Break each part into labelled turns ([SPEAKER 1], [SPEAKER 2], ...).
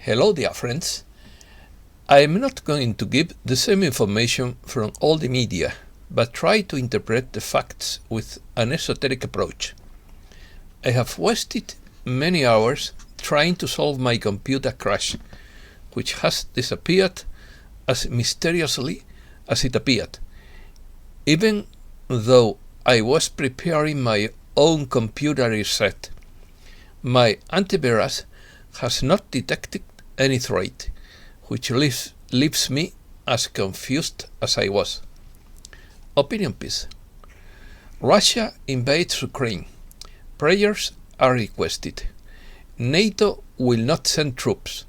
[SPEAKER 1] Hello dear friends. I am not going to give the same information from all the media, but try to interpret the facts with an esoteric approach. I have wasted many hours trying to solve my computer crash, which has disappeared as mysteriously as it appeared, even though I was preparing my own computer reset. My antivirus has not detected any threat, which leaves me as confused as I was. Opinion piece. Russia invades Ukraine. Prayers are requested. NATO will not send troops.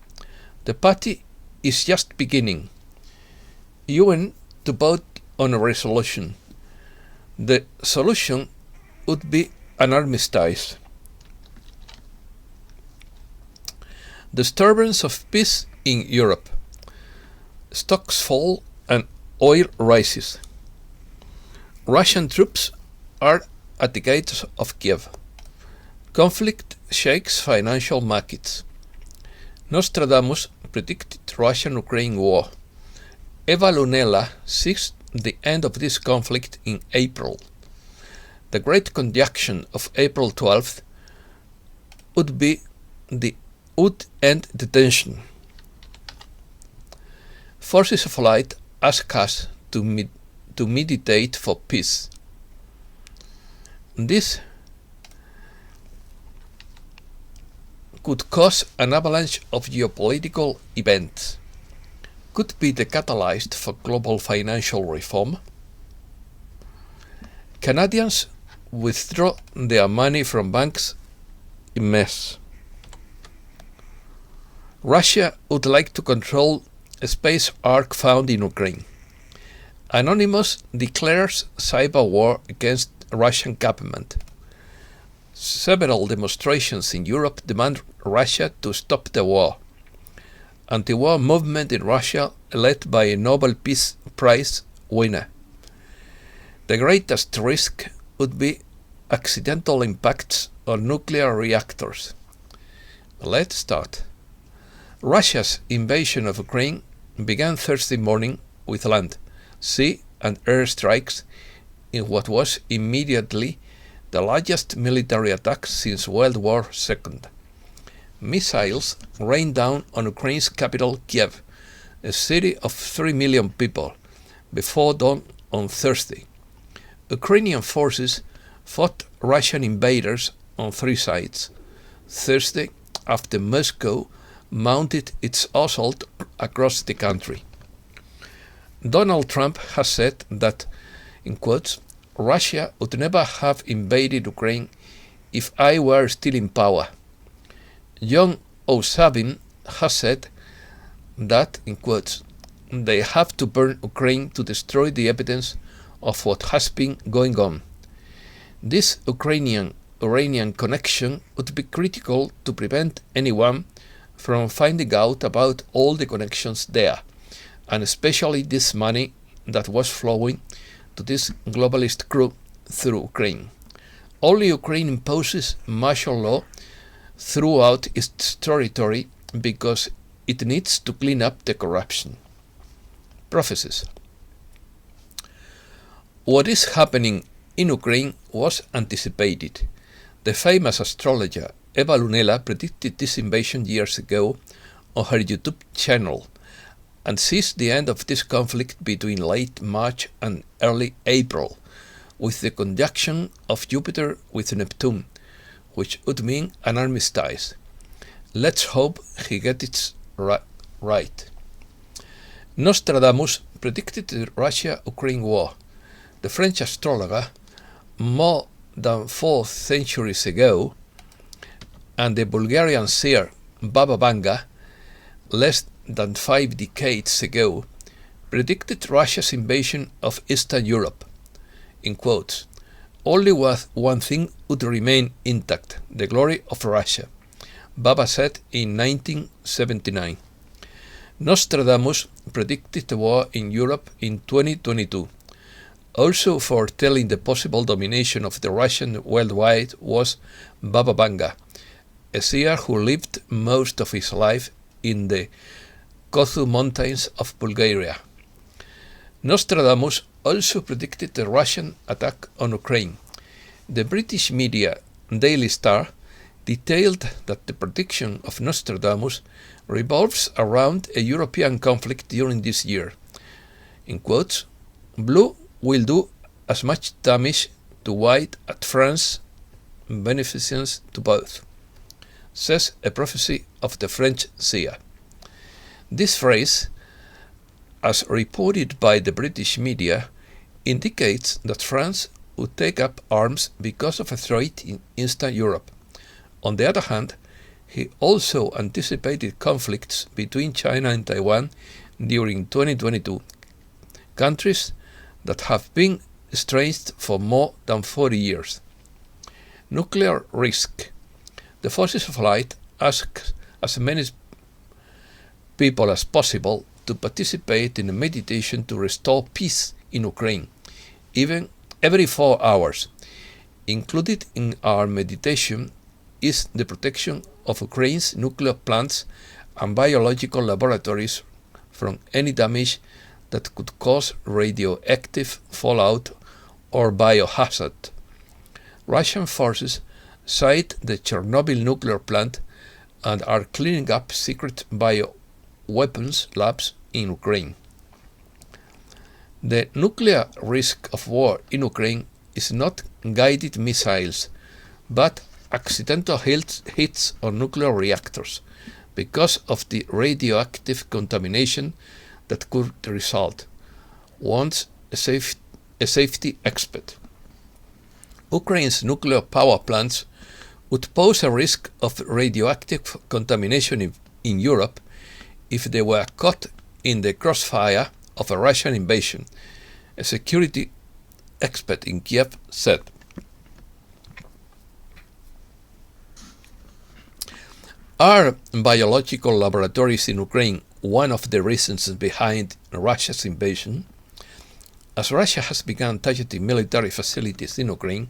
[SPEAKER 1] The party is just beginning. UN to vote on a resolution. The solution would be an armistice. Disturbance of peace in Europe. Stocks fall and oil rises. Russian troops are at the gates of Kiev. Conflict shakes financial markets. Nostradamus predicted Russian-Ukraine war. Eva Lunella sees the end of this conflict in April. The Great Conjunction of April 12th would end the tension. Forces of light ask us to meditate for peace. This could cause an avalanche of geopolitical events. Could be the catalyst for global financial reform. Canadians withdraw their money from banks in masse. Russia would like to control a space ark found in Ukraine. Anonymous declares cyber war against Russian government. Several demonstrations in Europe demand Russia to stop the war. Anti-war movement in Russia led by a Nobel Peace Prize winner. The greatest risk would be accidental impacts on nuclear reactors. Let's start. Russia's invasion of Ukraine began Thursday morning with land, sea and air strikes in what was immediately the largest military attack since World War II. Missiles rained down on Ukraine's capital Kiev, a city of 3 million people, before dawn on Thursday. Ukrainian forces fought Russian invaders on 3 sides. Thursday, after Moscow mounted its assault across the country. Donald Trump has said that, in quotes, Russia would never have invaded Ukraine if I were still in power. John O'Savin has said that, in quotes, they have to burn Ukraine to destroy the evidence of what has been going on. This Ukrainian-Iranian connection would be critical to prevent anyone from finding out about all the connections there, and especially this money that was flowing to this globalist crew through Ukraine. Only Ukraine imposes martial law throughout its territory because it needs to clean up the corruption. Prophecies. What is happening in Ukraine was anticipated. The famous astrologer Eva Lunella predicted this invasion years ago on her YouTube channel and sees the end of this conflict between late March and early April, with the conjunction of Jupiter with Neptune, which would mean an armistice. Let's hope he gets it right. Nostradamus predicted the Russia-Ukraine war. The French astrologer, more than 4 centuries ago, and the Bulgarian seer Baba Vanga, less than 5 decades ago, predicted Russia's invasion of Eastern Europe. In quotes, only one thing would remain intact, the glory of Russia, Baba said in 1979. Nostradamus predicted the war in Europe in 2022. Also foretelling the possible domination of the Russian worldwide was Baba Vanga, a seer who lived most of his life in the Kothu Mountains of Bulgaria. Nostradamus also predicted the Russian attack on Ukraine. The British media Daily Star detailed that the prediction of Nostradamus revolves around a European conflict during this year. In quotes, "Blue will do as much damage to white as France, beneficence to both," says a prophecy of the French seer. This phrase, as reported by the British media, indicates that France would take up arms because of a threat in Eastern Europe. On the other hand, he also anticipated conflicts between China and Taiwan during 2022, countries that have been estranged for more than 40 years. Nuclear risk. The Forces of Light ask as many people as possible to participate in a meditation to restore peace in Ukraine, even every 4 hours. Included in our meditation is the protection of Ukraine's nuclear plants and biological laboratories from any damage that could cause radioactive fallout or biohazard. Russian forces cite the Chernobyl nuclear plant and are cleaning up secret bioweapons labs in Ukraine. The nuclear risk of war in Ukraine is not guided missiles, but accidental hits on nuclear reactors because of the radioactive contamination that could result, warns a safety expert. Ukraine's nuclear power plants would pose a risk of radioactive contamination in Europe if they were caught in the crossfire of a Russian invasion, a security expert in Kiev said. Are biological laboratories in Ukraine one of the reasons behind Russia's invasion? As Russia has begun targeting military facilities in Ukraine,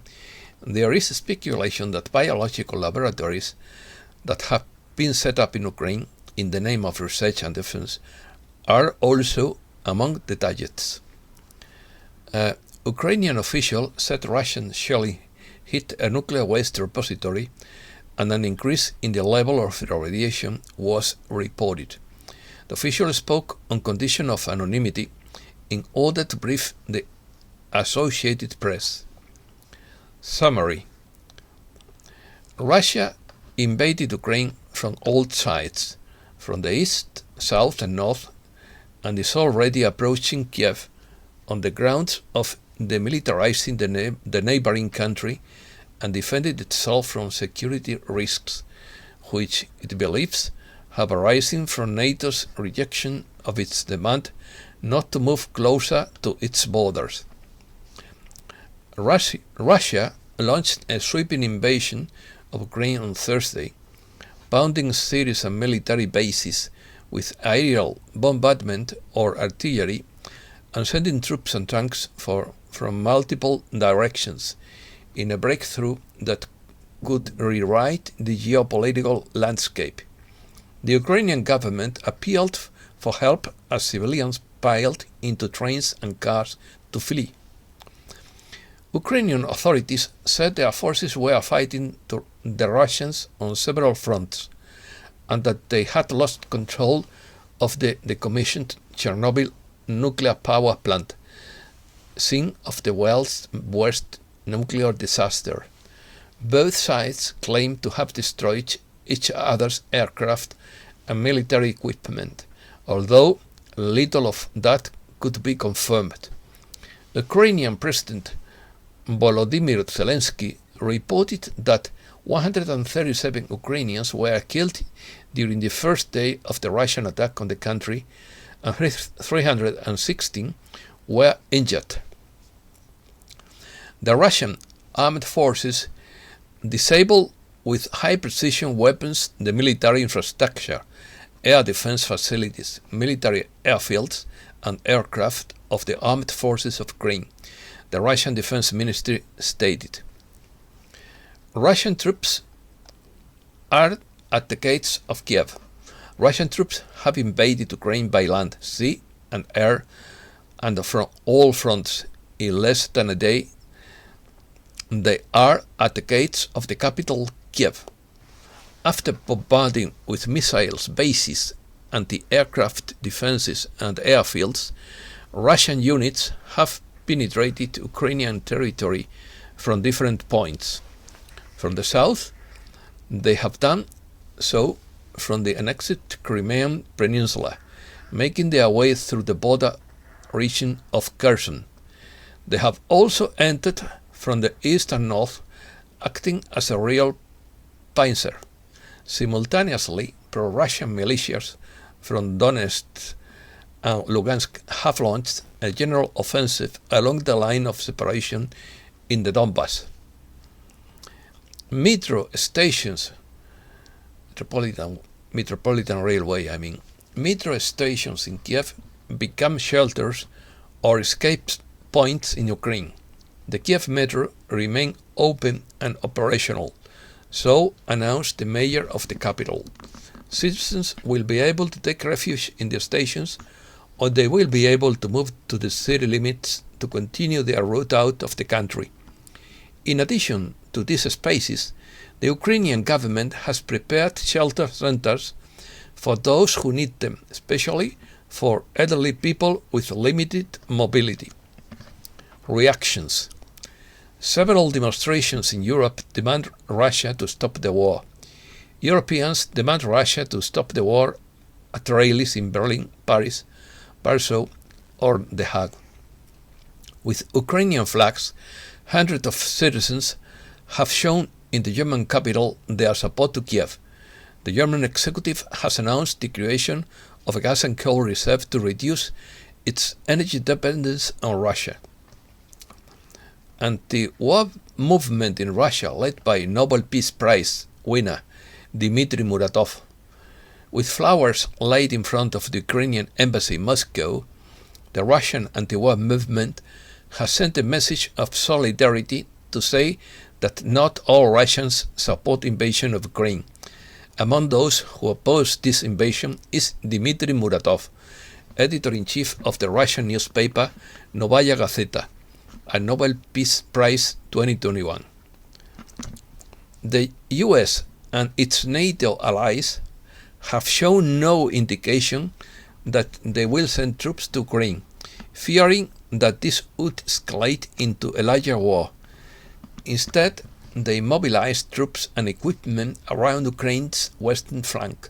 [SPEAKER 1] there is speculation that biological laboratories that have been set up in Ukraine in the name of research and defense are also among the targets. An Ukrainian official said Russian shelling hit a nuclear waste repository and an increase in the level of radiation was reported. The official spoke on condition of anonymity in order to brief the Associated Press. Summary: Russia invaded Ukraine from all sides, from the east, south and north, and is already approaching Kiev on the grounds of demilitarizing the neighboring country and defended itself from security risks, which it believes have arisen from NATO's rejection of its demand not to move closer to its borders. Russia launched a sweeping invasion of Ukraine on Thursday, pounding cities and military bases with aerial bombardment or artillery and sending troops and tanks from multiple directions in a breakthrough that could rewrite the geopolitical landscape. The Ukrainian government appealed for help as civilians piled into trains and cars to flee. Ukrainian authorities said their forces were fighting the Russians on several fronts and that they had lost control of the decommissioned Chernobyl nuclear power plant, scene of the world's worst nuclear disaster. Both sides claim to have destroyed each other's aircraft and military equipment, although little of that could be confirmed. Ukrainian President Volodymyr Zelensky reported that 137 Ukrainians were killed during the first day of the Russian attack on the country, and 316 were injured. The Russian armed forces disabled with high-precision weapons the military infrastructure, air defense facilities, military airfields, and aircraft of the armed forces of Ukraine, the Russian Defense Ministry stated. Russian troops are at the gates of Kiev. Russian troops have invaded Ukraine by land, sea, and air, and from all fronts. In less than a day, they are at the gates of the capital, Kiev. After bombarding with missiles bases, anti-aircraft defenses, and airfields, Russian units have penetrated Ukrainian territory from different points. From the south, they have done so from the annexed Crimean Peninsula, making their way through the border region of Kherson. They have also entered from the east and north, acting as a real pincer. Simultaneously, pro-Russian militias from Donetsk and Lugansk have launched a general offensive along the line of separation in the Donbass. Metro stations, Metropolitan Railway, metro stations in Kiev become shelters or escape points in Ukraine. The Kiev metro remain open and operational, so announced the mayor of the capital. Citizens will be able to take refuge in the stations, or they will be able to move to the city limits to continue their route out of the country. In addition to these spaces, the Ukrainian government has prepared shelter centers for those who need them, especially for elderly people with limited mobility. Reactions. Several demonstrations in Europe demand Russia to stop the war. Europeans demand Russia to stop the war at rallies in Berlin, Paris, Warsaw, or The Hague. With Ukrainian flags, hundreds of citizens have shown in the German capital their support to Kiev. The German executive has announced the creation of a gas and coal reserve to reduce its energy dependence on Russia. Anti-war movement in Russia led by Nobel Peace Prize winner Dmitry Muratov. With flowers laid in front of the Ukrainian embassy in Moscow, the Russian anti-war movement has sent a message of solidarity to say that not all Russians support invasion of Ukraine. Among those who oppose this invasion is Dmitry Muratov, editor-in-chief of the Russian newspaper Novaya Gazeta, a Nobel Peace Prize 2021. The US and its NATO allies have shown no indication that they will send troops to Ukraine, fearing that this would escalate into a larger war. Instead, they mobilized troops and equipment around Ukraine's western flank.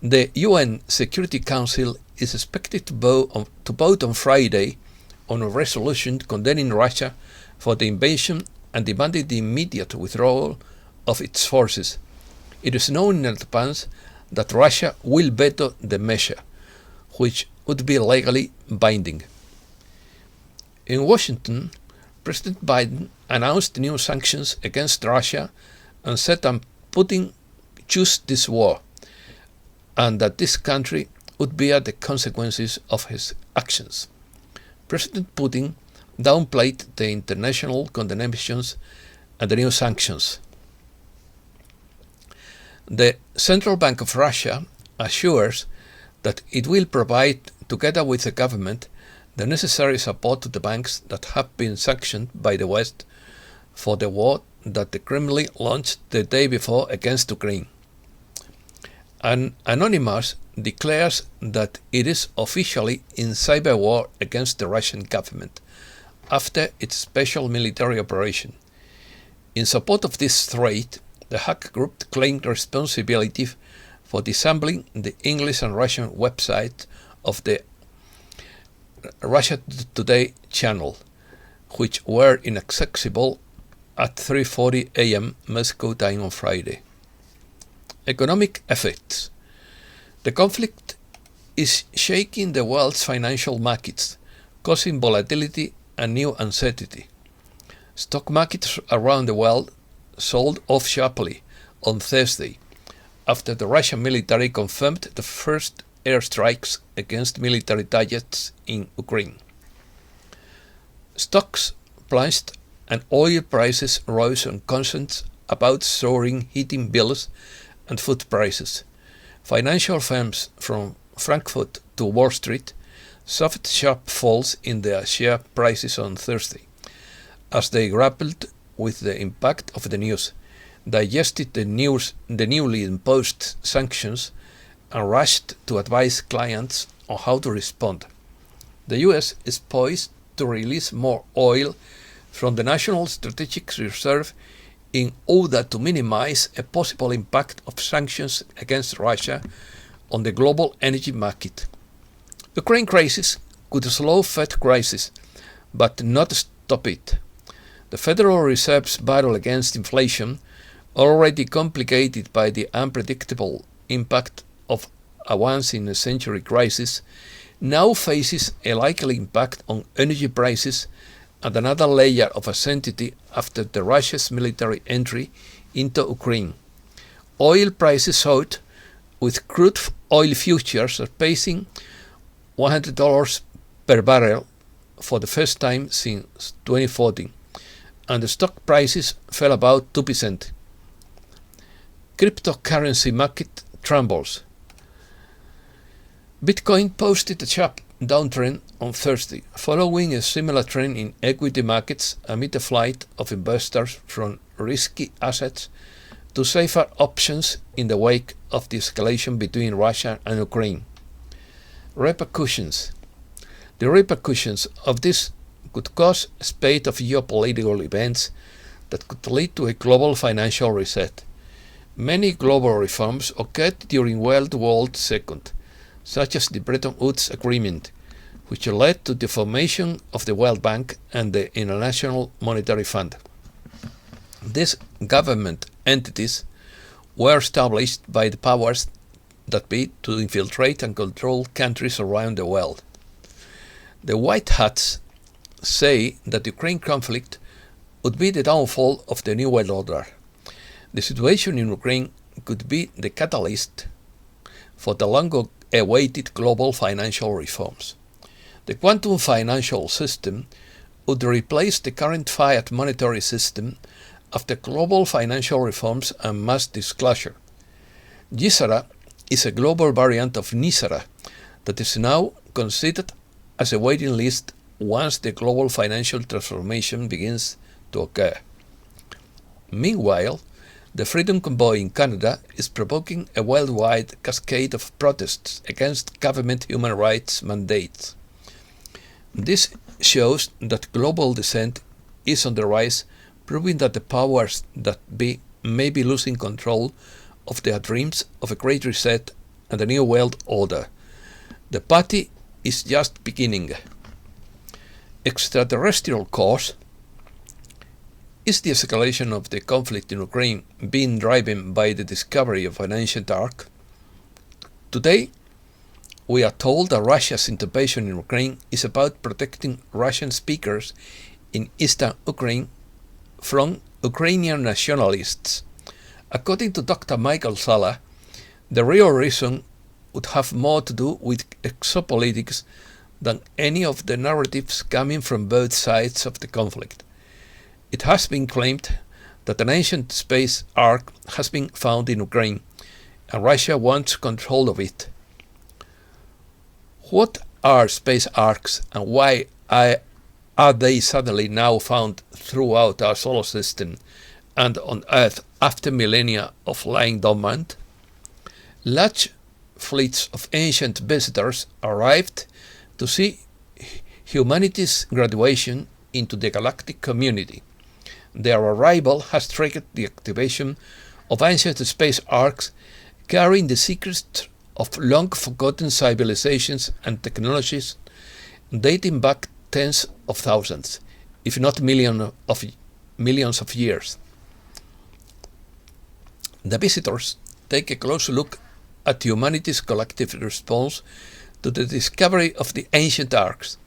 [SPEAKER 1] The UN Security Council is expected to vote on Friday on a resolution condemning Russia for the invasion and demanding the immediate withdrawal of its forces. It is known in advance that Russia will veto the measure, which would be legally binding. In Washington, President Biden announced new sanctions against Russia and said that Putin chose this war, and that this country would bear the consequences of his actions. President Putin downplayed the international condemnations and the new sanctions. The Central Bank of Russia assures that it will provide, together with the government, the necessary support to the banks that have been sanctioned by the West for the war that the Kremlin launched the day before against Ukraine. An Anonymous declares that it is officially in cyber war against the Russian government after its special military operation. In support of this threat, the hack group claimed responsibility for disabling the English and Russian website of the Russia Today channel, which were inaccessible at 3:40 a.m. Moscow time on Friday. Economic effects. The conflict is shaking the world's financial markets, causing volatility and new uncertainty. Stock markets around the world sold off sharply on Thursday after the Russian military confirmed the first airstrikes against military targets in Ukraine. Stocks plunged and oil prices rose on concerns about soaring heating bills and food prices. Financial firms from Frankfurt to Wall Street suffered sharp falls in their share prices on Thursday, as they grappled with the impact of the news, digested the newly imposed sanctions, and rushed to advise clients on how to respond. The US is poised to release more oil from the National Strategic Reserve in order to minimize a possible impact of sanctions against Russia on the global energy market. The Ukraine crisis could slow Fed crisis, but not stop it. The Federal Reserve's battle against inflation, already complicated by the unpredictable impact of a once-in-a-century crisis, now faces a likely impact on energy prices and another layer of uncertainty after Russia's military entry into Ukraine. Oil prices soared, with crude oil futures surpassing $100 per barrel for the first time since 2014, and the stock prices fell about 2%. Cryptocurrency market trembles. Bitcoin posted a sharp downtrend on Thursday, following a similar trend in equity markets amid a flight of investors from risky assets to safer options in the wake of the escalation between Russia and Ukraine. Repercussions. The repercussions of this could cause a spate of geopolitical events that could lead to a global financial reset. Many global reforms occurred during World War II, such as the Bretton Woods Agreement, which led to the formation of the World Bank and the International Monetary Fund. These government entities were established by the powers that be to infiltrate and control countries around the world. The White Hats say that the Ukraine conflict would be the downfall of the New World Order. The situation in Ukraine could be the catalyst for the long-awaited global financial reforms. The quantum financial system would replace the current fiat monetary system after global financial reforms and mass disclosure. GISARA is a global variant of NISARA that is now considered as a waiting list once the global financial transformation begins to occur. Meanwhile, the Freedom Convoy in Canada is provoking a worldwide cascade of protests against government human rights mandates. This shows that global dissent is on the rise, proving that the powers that be may be losing control of their dreams of a great reset and a new world order. The party is just beginning. Extraterrestrial cause. Is the escalation of the conflict in Ukraine being driven by the discovery of an ancient ark? Today, we are told that Russia's intervention in Ukraine is about protecting Russian speakers in eastern Ukraine from Ukrainian nationalists. According to Dr. Michael Sala, the real reason would have more to do with exopolitics than any of the narratives coming from both sides of the conflict. It has been claimed that an ancient space ark has been found in Ukraine, and Russia wants control of it. What are space arks, and why are they suddenly now found throughout our solar system and on Earth after millennia of lying dormant? Large fleets of ancient visitors arrived to see humanity's graduation into the galactic community. Their arrival has triggered the activation of ancient space arks carrying the secrets of long-forgotten civilizations and technologies dating back tens of thousands, if not millions of years. The visitors take a close look at humanity's collective response to the discovery of the ancient arks.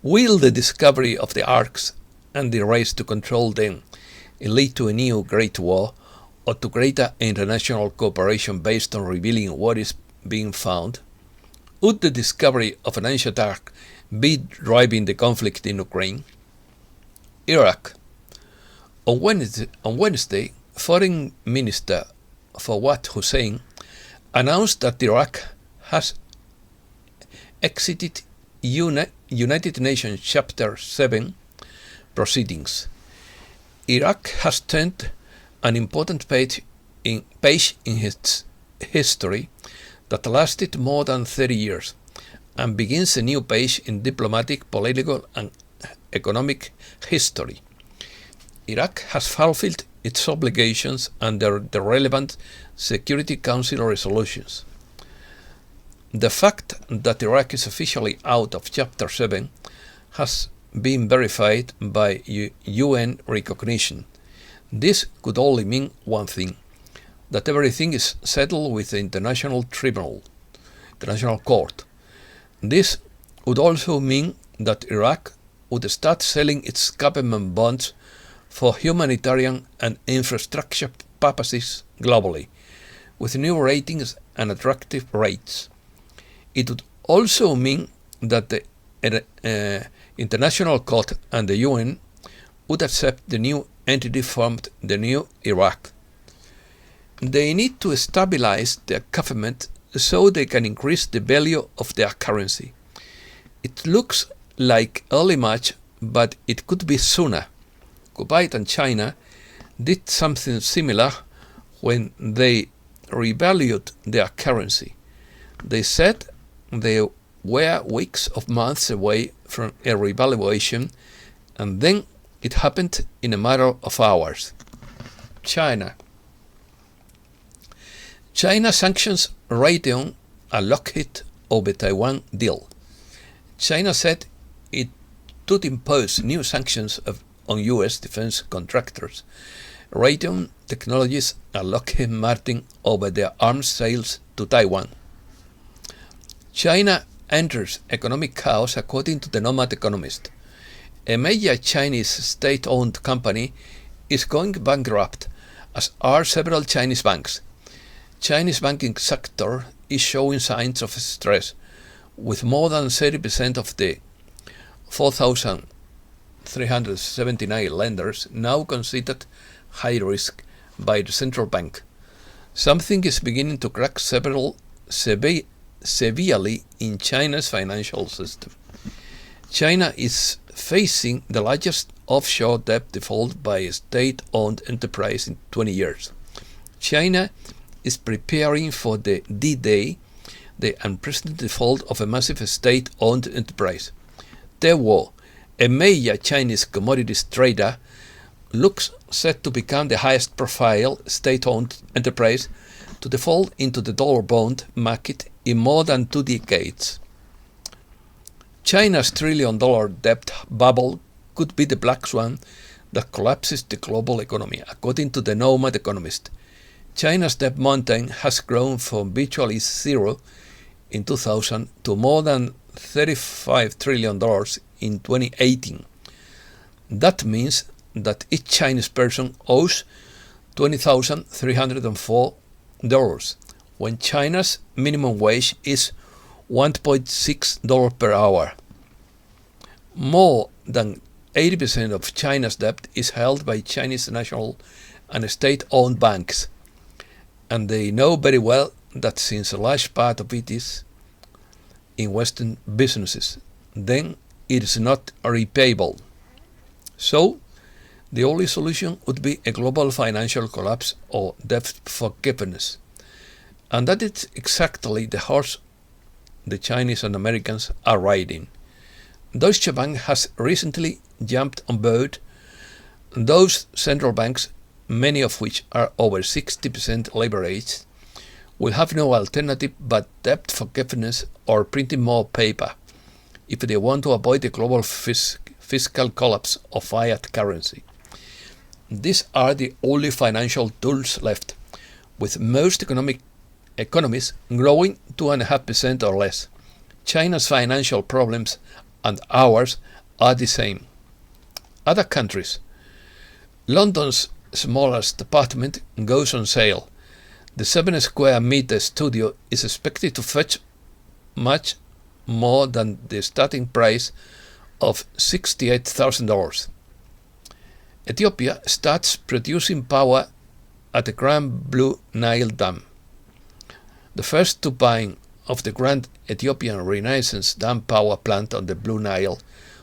[SPEAKER 1] Will the discovery of the arks and the race to control them lead to a new Great War or to greater international cooperation based on revealing what is being found? Would the discovery of an ancient ark be driving the conflict in Ukraine? Iraq. On Wednesday, Foreign Minister Fawad Hussein announced that Iraq has exited United Nations Chapter 7 proceedings. Iraq has turned an important page in its history that lasted more than 30 years and begins a new page in diplomatic, political, and economic history. Iraq has fulfilled its obligations under the relevant Security Council resolutions. The fact that Iraq is officially out of Chapter 7 has been verified by UN recognition. This could only mean one thing: that everything is settled with the International Court. This would also mean that Iraq would start selling its government bonds for humanitarian and infrastructure purposes globally, with new ratings and attractive rates. It would also mean that the International Court and the UN would accept the new entity formed, the new Iraq. They need to stabilize their government so they can increase the value of their currency. It looks like early March, but it could be sooner. Kuwait and China did something similar when they revalued their currency. They said they were weeks of months away from a revaluation, and then it happened in a matter of hours. China sanctions Raytheon and Lockheed over Taiwan deal. China said it would impose new sanctions on U.S. defense contractors, Raytheon Technologies and Lockheed Martin over their arms sales to Taiwan. China enters economic chaos according to the Nomad Economist. A major Chinese state-owned company is going bankrupt, as are several Chinese banks. Chinese banking sector is showing signs of stress, with more than 30% of the 4,379 lenders now considered high risk by the central bank. Something is beginning to crack severely in China's financial system. China is facing the largest offshore debt default by a state-owned enterprise in 20 years. China is preparing for the D-Day, the unprecedented default of a massive state-owned enterprise. Daewoo, a major Chinese commodities trader, looks set to become the highest profile state-owned enterprise to default into the dollar bond market in more than 2 decades. China's $1 trillion debt bubble could be the black swan that collapses the global economy, according to the Nomad Economist. China's debt mountain has grown from virtually zero in 2000 to more than $35 trillion in 2018. That means that each Chinese person owes $20,304, when China's minimum wage is $1.6 per hour. More than 80% of China's debt is held by Chinese national and state-owned banks, and they know very well that since a large part of it is in Western businesses, then it is not repayable. So, the only solution would be a global financial collapse or debt forgiveness. And that is exactly the horse the Chinese and Americans are riding. Deutsche Bank has recently jumped on board. Those central banks, many of which are over 60% leveraged, will have no alternative but debt forgiveness or printing more paper if they want to avoid the global fiscal collapse of fiat currency. These are the only financial tools left, with most economies growing 2.5% or less. China's financial problems and ours are the same. Other countries. London's smallest apartment goes on sale. The 7 square meter studio is expected to fetch much more than the starting price of $68,000. Ethiopia starts producing power at the Grand Blue Nile Dam. The first turbine of the Grand Ethiopian Renaissance Dam power plant on the Blue Nile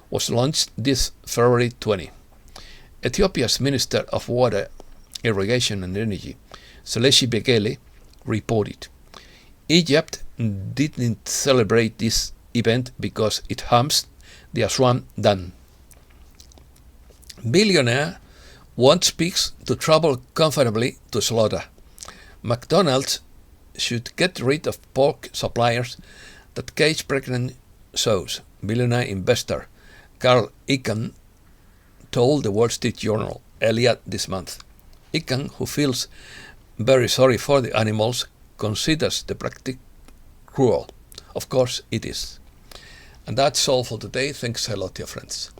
[SPEAKER 1] was launched this February 20. Ethiopia's Minister of Water, Irrigation and Energy, Seleshi Bekele, reported. Egypt didn't celebrate this event because it harms the Aswan Dam. Billionaire wants pigs to travel comfortably to slaughter. McDonald's should get rid of pork suppliers that cage pregnant sows, billionaire investor Carl Icahn told the Wall Street Journal earlier this month. Icahn, who feels very sorry for the animals, considers the practice cruel. Of course it is. And that's all for today. Thanks a lot, dear friends.